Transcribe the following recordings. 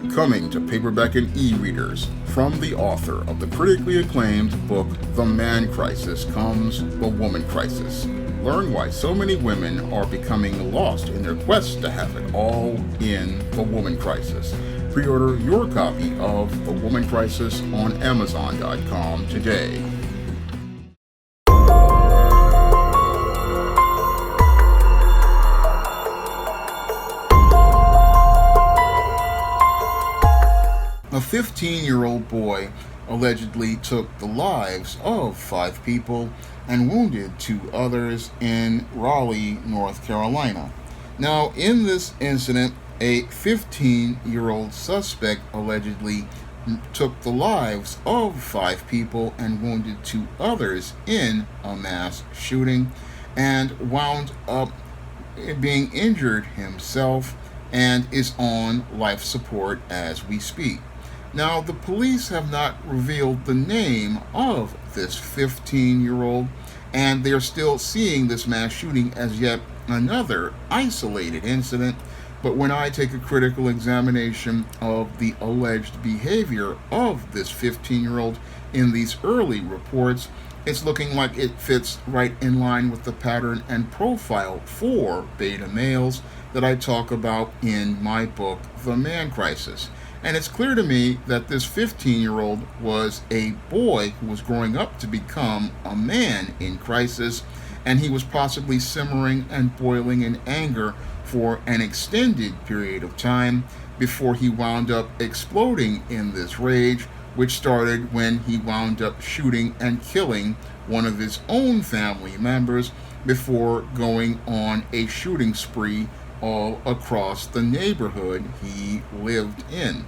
Coming to paperback and e-readers from the author of the critically acclaimed book The Man Crisis comes The Woman Crisis. Learn why so many women are becoming lost in their quest to have it all in The Woman Crisis. Pre-order your copy of The Woman Crisis on Amazon.com today. A 15-year-old boy allegedly took the lives of 5 people and wounded 2 others in Raleigh, North Carolina. Now, in this incident, a 15-year-old suspect allegedly took the lives of 5 people and wounded 2 others in a mass shooting and wound up being injured himself and is on life support as we speak. Now, the police have not revealed the name of this 15-year-old, and they're still seeing this mass shooting as yet another isolated incident. But when I take a critical examination of the alleged behavior of this 15-year-old in these early reports, it's looking like it fits right in line with the pattern and profile for beta males that I talk about in my book, The Man Crisis. And it's clear to me that this 15-year-old was a boy who was growing up to become a man in crisis, and he was possibly simmering and boiling in anger for an extended period of time before he wound up exploding in this rage, which started when he wound up shooting and killing one of his own family members before going on a shooting spree all across the neighborhood he lived in.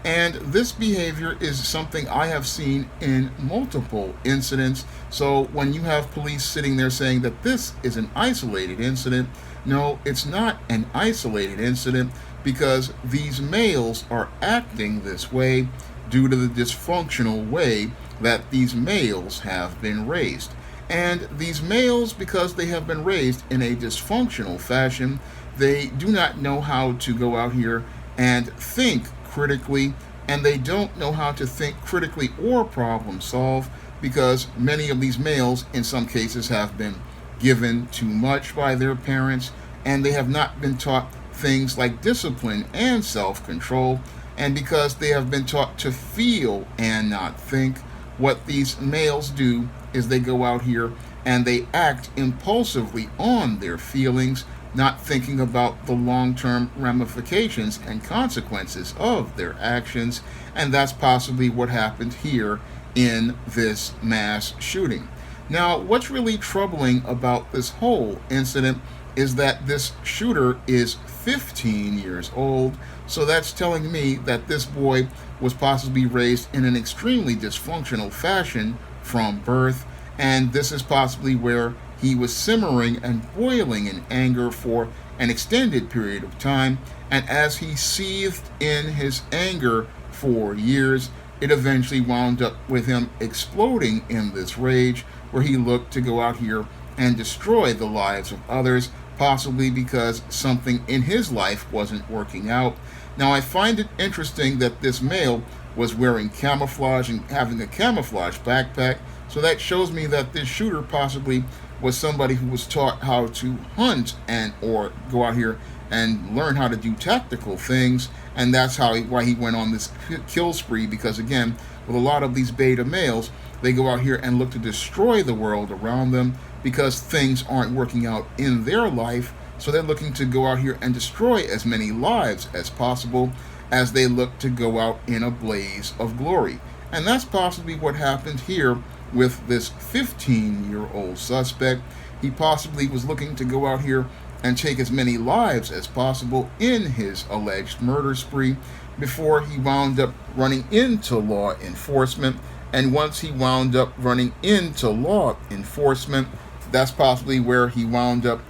And this behavior is something I have seen in multiple incidents. So when you have police sitting there saying that this is an isolated incident, no, it's not an isolated incident, because these males are acting this way due to the dysfunctional way that these males have been raised. And these males, because they have been raised in a dysfunctional fashion, they do not know how to go out here and think critically, and they don't know how to think critically or problem solve, because many of these males in some cases have been given too much by their parents, and they have not been taught things like discipline and self-control. And because they have been taught to feel and not think, what these males do is they go out here and they act impulsively on their feelings, not thinking about the long-term ramifications and consequences of their actions. And that's possibly what happened here in this mass shooting. Now, what's really troubling about this whole incident is that this shooter is 15 years old. So that's telling me that this boy was possibly raised in an extremely dysfunctional fashion from birth, and this is possibly where he was simmering and boiling in anger for an extended period of time, and as he seethed in his anger for years, it eventually wound up with him exploding in this rage, where he looked to go out here and destroy the lives of others, possibly because something in his life wasn't working out. Now, I find it interesting that this male was wearing camouflage and having a camouflage backpack, so that shows me that this shooter possibly was somebody who was taught how to hunt and or go out here and learn how to do tactical things, and that's why he went on this kill spree. Because again, with a lot of these beta males, they go out here and look to destroy the world around them because things aren't working out in their life, so they're looking to go out here and destroy as many lives as possible as they look to go out in a blaze of glory. And that's possibly what happened here with this 15-year-old suspect. He possibly was looking to go out here and take as many lives as possible in his alleged murder spree before he wound up running into law enforcement. And once he wound up running into law enforcement, that's possibly where he wound up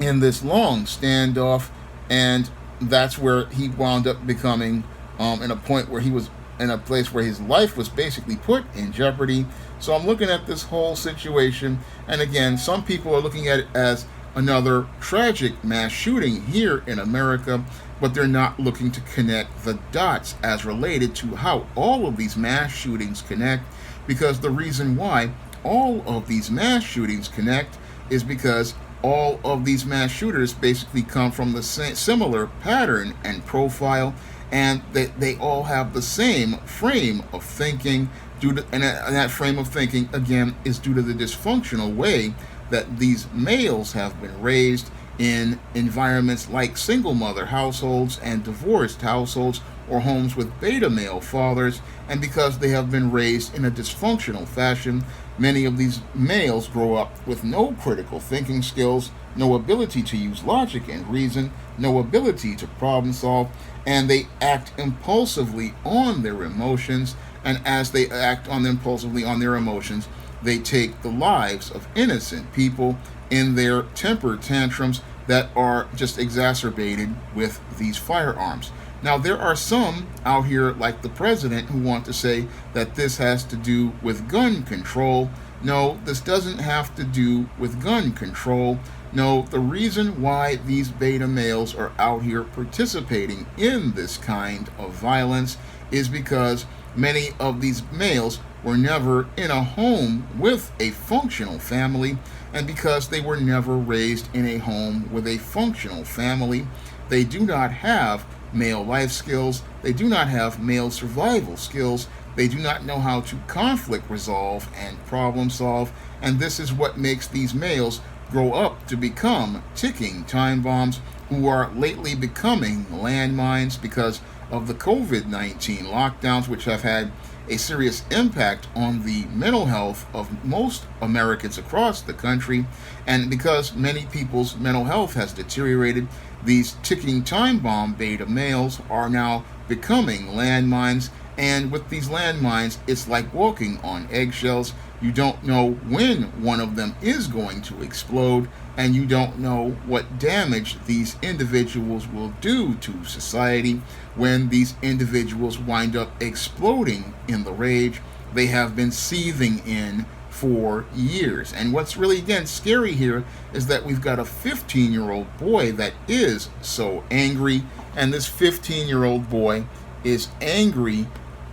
in this long standoff, and that's where he wound up becoming in a point where he was in a place where his life was basically put in jeopardy. So I'm looking at this whole situation, and again, some people are looking at it as another tragic mass shooting here in America, but they're not looking to connect the dots as related to how all of these mass shootings connect, because the reason why all of these mass shootings connect is because all of these mass shooters basically come from the similar pattern and profile, and they all have the same frame of thinking. And that frame of thinking, again, is due to the dysfunctional way that these males have been raised in environments like single mother households and divorced households, or homes with beta male fathers. And because they have been raised in a dysfunctional fashion, many of these males grow up with no critical thinking skills, no ability to use logic and reason, no ability to problem solve, and they act impulsively on their emotions. And as they act impulsively on their emotions, they take the lives of innocent people in their temper tantrums that are just exacerbated with these firearms. Now, there are some out here, like the president, who want to say that this has to do with gun control. No, this doesn't have to do with gun control. No, the reason why these beta males are out here participating in this kind of violence is because many of these males were never in a home with a functional family, and because they were never raised in a home with a functional family, they do not have male life skills, they do not have male survival skills, they do not know how to conflict resolve and problem solve, and this is what makes these males grow up to become ticking time bombs, who are lately becoming landmines because of the COVID-19 lockdowns, which have had a serious impact on the mental health of most Americans across the country. And because many people's mental health has deteriorated, these ticking time bomb beta males are now becoming landmines. And with these landmines, it's like walking on eggshells. You don't know when one of them is going to explode, and you don't know what damage these individuals will do to society when these individuals wind up exploding in the rage they have been seething in for years. And what's really, again, scary here is that we've got a 15-year-old boy that is so angry, and this 15-year-old boy is angry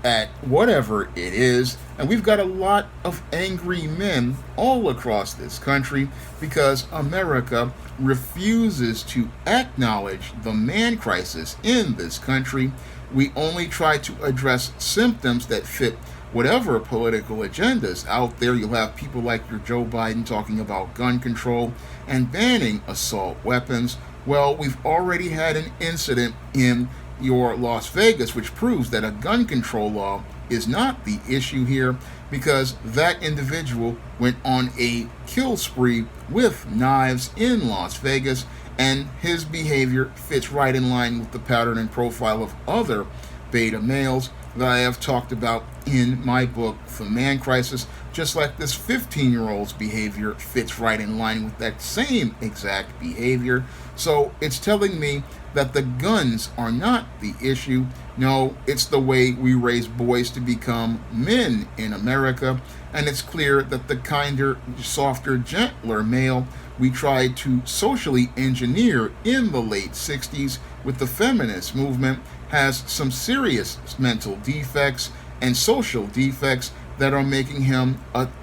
at whatever it is. And we've got a lot of angry men all across this country because America refuses to acknowledge the man crisis in this country. We only try to address symptoms that fit whatever political agendas out there. You'll have people like your Joe Biden talking about gun control and banning assault weapons. Well, we've already had an incident in your Las Vegas, which proves that a gun control law is not the issue here, because that individual went on a kill spree with knives in Las Vegas, and his behavior fits right in line with the pattern and profile of other beta males that I have talked about in my book, The Man Crisis. Just like this 15-year-old's behavior fits right in line with that same exact behavior. So it's telling me that the guns are not the issue. No, it's the way we raise boys to become men in America. And it's clear that the kinder, softer, gentler male we tried to socially engineer in the late 60s with the feminist movement has some serious mental defects and social defects that are making him,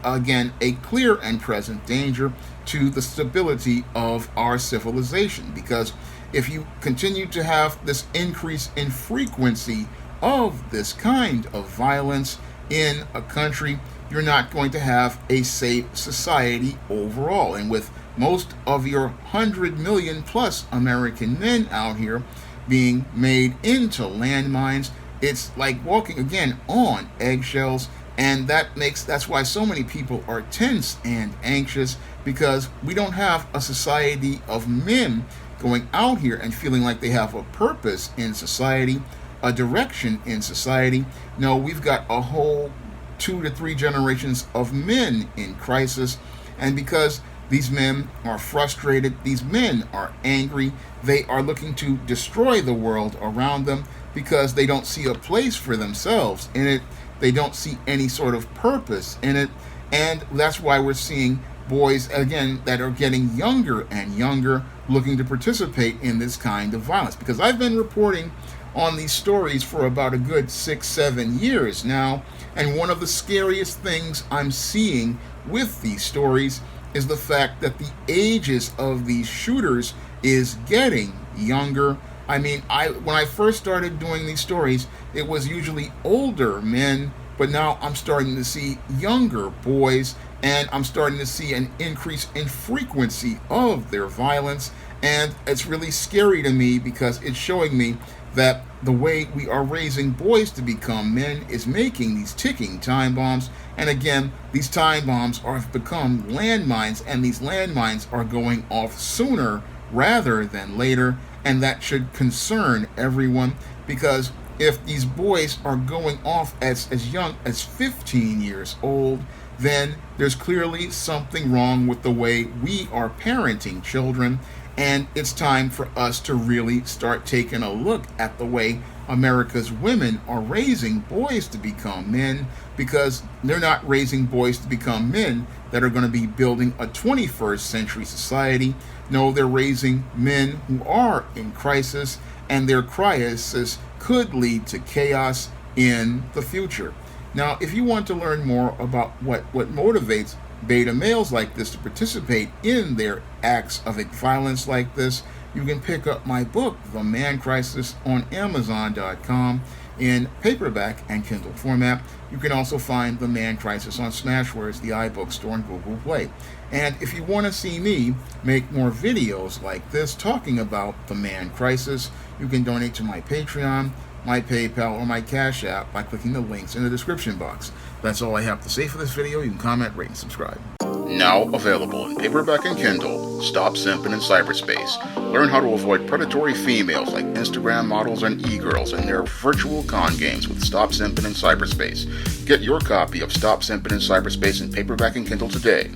again, a clear and present danger to the stability of our civilization. Because if you continue to have this increase in frequency of this kind of violence in a country, you're not going to have a safe society overall. And with most of your 100 million plus American men out here being made into landmines, it's like walking, again, on eggshells. And that's why so many people are tense and anxious, because we don't have a society of men going out here and feeling like they have a purpose in society, a direction in society. No, we've got a whole 2 to 3 generations of men in crisis. And because these men are frustrated, these men are angry, they are looking to destroy the world around them because they don't see a place for themselves in it. They don't see any sort of purpose in it. And that's why we're seeing boys, again, that are getting younger and younger, looking to participate in this kind of violence. Because I've been reporting on these stories for about a good 6-7 years now, and one of the scariest things I'm seeing with these stories is the fact that the ages of these shooters is getting younger. I mean, when I first started doing these stories, it was usually older men, but now I'm starting to see younger boys, and I'm starting to see an increase in frequency of their violence. And it's really scary to me because it's showing me that the way we are raising boys to become men is making these ticking time bombs. And again, these time bombs have become landmines, and these landmines are going off sooner rather than later. And that should concern everyone, because if these boys are going off as young as 15 years old, then there's clearly something wrong with the way we are parenting children. And it's time for us to really start taking a look at the way America's women are raising boys to become men, because they're not raising boys to become men that are going to be building a 21st century society. No, they're raising men who are in crisis, and their crisis could lead to chaos in the future. Now, if you want to learn more about what motivates beta males like this to participate in their acts of violence like this, you can pick up my book, The Man Crisis, on Amazon.com in paperback and Kindle format. You can also find The Man Crisis on Smashwords, the iBook store, and Google Play. And if you want to see me make more videos like this talking about The Man Crisis, you can donate to my Patreon, my PayPal, or my Cash App by clicking the links in the description box. That's all I have to say for this video. You can comment, rate, and subscribe. Now available in paperback and Kindle, Stop Simping in Cyberspace. Learn how to avoid predatory females like Instagram models and e-girls in their virtual con games with Stop Simping in Cyberspace. Get your copy of Stop Simping in Cyberspace in paperback and Kindle today.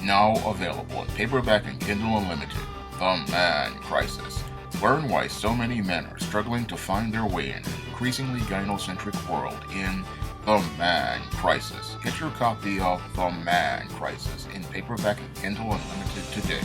Now available in paperback and Kindle Unlimited, The Man Crisis. Learn why so many men are struggling to find their way in an increasingly gynocentric world in The Man Crisis. Get your copy of The Man Crisis in paperback and Kindle Unlimited today.